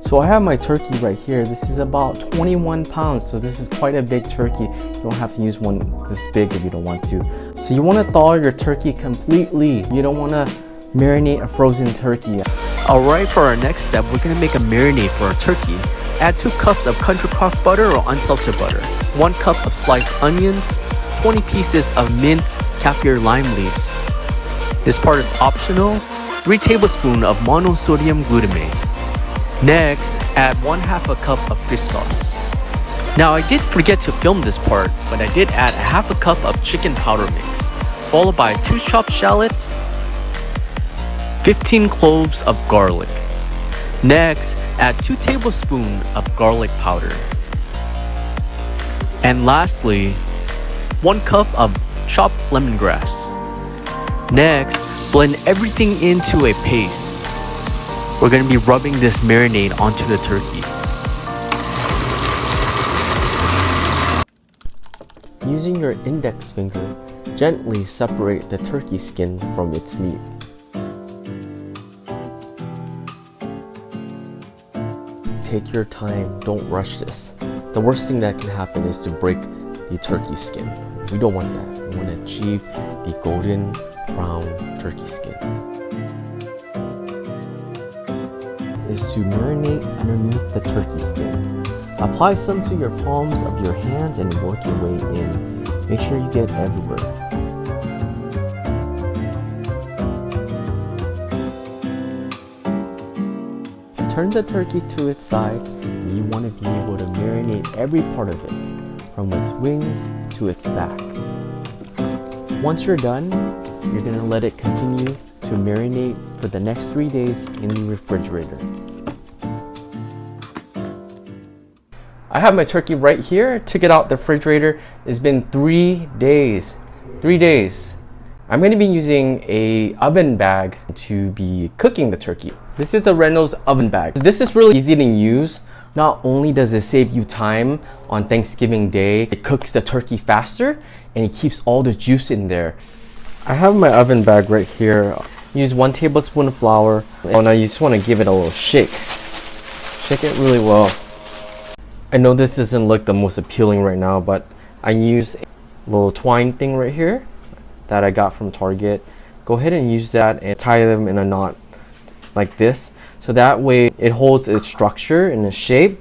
So I have my turkey right here. This is about 21 pounds, so this is quite a big turkey. You don't have to use one this big if you don't want to. So you want to thaw your turkey completely. You don't want to marinate a frozen turkey. Alright, for our next step, we're going to make a marinade for our turkey. Add 2 cups of Country Crock butter or unsalted butter, 1 cup of sliced onions, 20 pieces of minced kaffir lime leaves. This part is optional. 3 tablespoons of monosodium glutamate. Next, add 1/2 a cup of fish sauce. Now I did forget to film this part, but I did add 1/2 a cup of chicken powder mix, followed by 2 chopped shallots, 15 cloves of garlic. Next, add 2 tablespoons of garlic powder. And lastly, 1 cup of chopped lemongrass. Next, blend everything into a paste. We're going to be rubbing this marinade onto the turkey. Using your index finger, gently separate the turkey skin from its meat. Take your time, don't rush this. The worst thing that can happen is to break the turkey skin. We don't want that. We want to achieve the golden brown turkey skin. Is to marinate underneath the turkey skin. Apply some to your palms of your hands and work your way in. Make sure you get everywhere. Turn the turkey to its side, and you want to be able to marinate every part of it, from its wings to its back. Once you're done, you're going to let it continue to marinate for the next 3 days in the refrigerator. I have my turkey right here. Took it out the refrigerator. It's been 3 days. 3 days. I'm going to be using a oven bag to be cooking the turkey. This is the Reynolds oven bag. This is really easy to use. Not only does it save you time on Thanksgiving Day, it cooks the turkey faster and it keeps all the juice in there. I have my oven bag right here. Use 1 tablespoon of flour. Oh, now you just want to give it a little shake. Shake it really well. I know this doesn't look the most appealing right now, but I use a little twine thing right here that I got from Target. Go ahead and use that and tie them in a knot like this. So that way it holds its structure and its shape.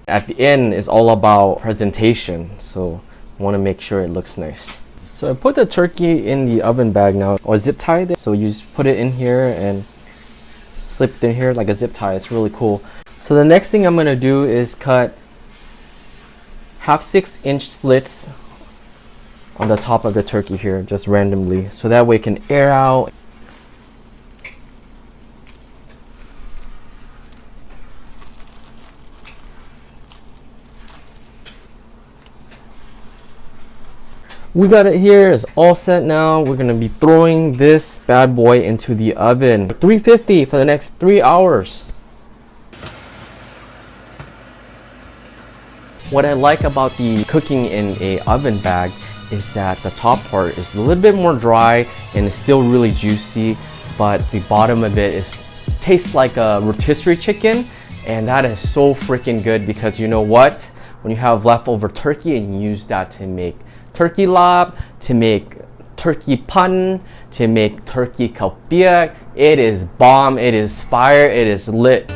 At the end, it's all about presentation. So I want to make sure it looks nice. So I put the turkey in the oven bag now, or zip tied it. So you just put it in here and slip it in here like a zip tie. It's really cool. So the next thing I'm going to do is cut 1/2 6-inch slits on the top of the turkey here, just randomly, so that way it can air out. We got it here. It's all set now. We're gonna be throwing this bad boy into the oven, 350 for the next 3 hours. What I like about the cooking in a oven bag is that the top part is a little bit more dry and it's still really juicy, but the bottom of it tastes like a rotisserie chicken, and that is so freaking good because you know what? When you have leftover turkey and you use that to make turkey lap, to make turkey pun, to make turkey kalpiak, it is bomb, it is fire, it is lit.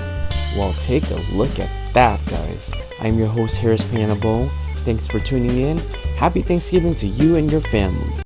Well, take a look at that, guys. I'm your host, Harris Pianabo. Thanks for tuning in. Happy Thanksgiving to you and your family.